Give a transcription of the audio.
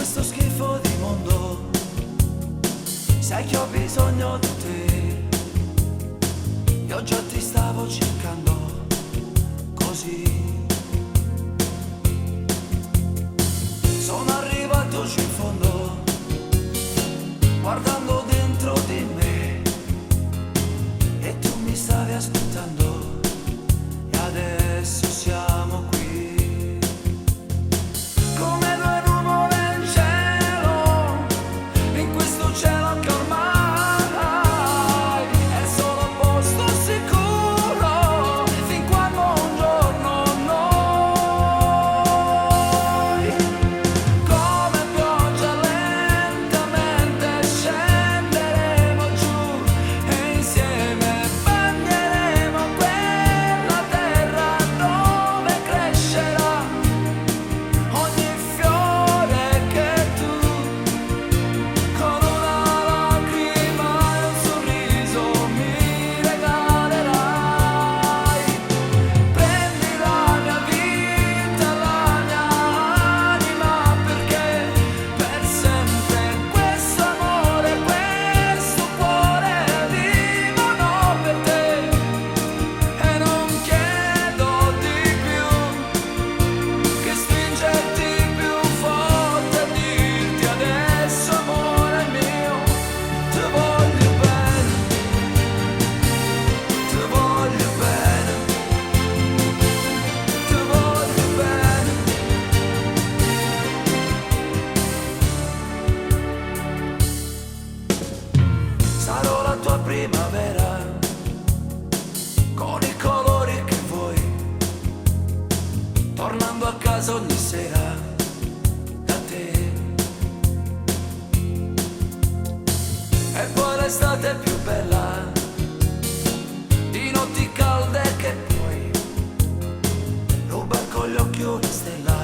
questo schifo di mondo, sai che ho bisogno di te. Io già ti stavo cercando così. Sono arrivato giù in fondo, guardando dentro di me, e tu mi stavi aspettando, e adesso siamo qui. Come due nuvole in cielo, in questo cielo che ormai è solo posto sicuro, fin quando un giorno noi, come pioggia lentamente scenderemo giù, e insieme bagneremo quella terra dove crescerà ogni fiore che tu, con una lacrima e un sorriso, mi regalerai. Prendi la mia vita, la mia anima, perché per sempre questo amore, questo cuore vivono per te. E non chiedo di più che stringerti più forte e dirti adesso amore mio, ti voglio bene, ti voglio bene, ti voglio bene. Sarò la tua primavera, con i colori che vuoi, tornando a casa ogni sera da te. E poi l'estate più bella, di notti calde che puoi rubar con gli occhi una stella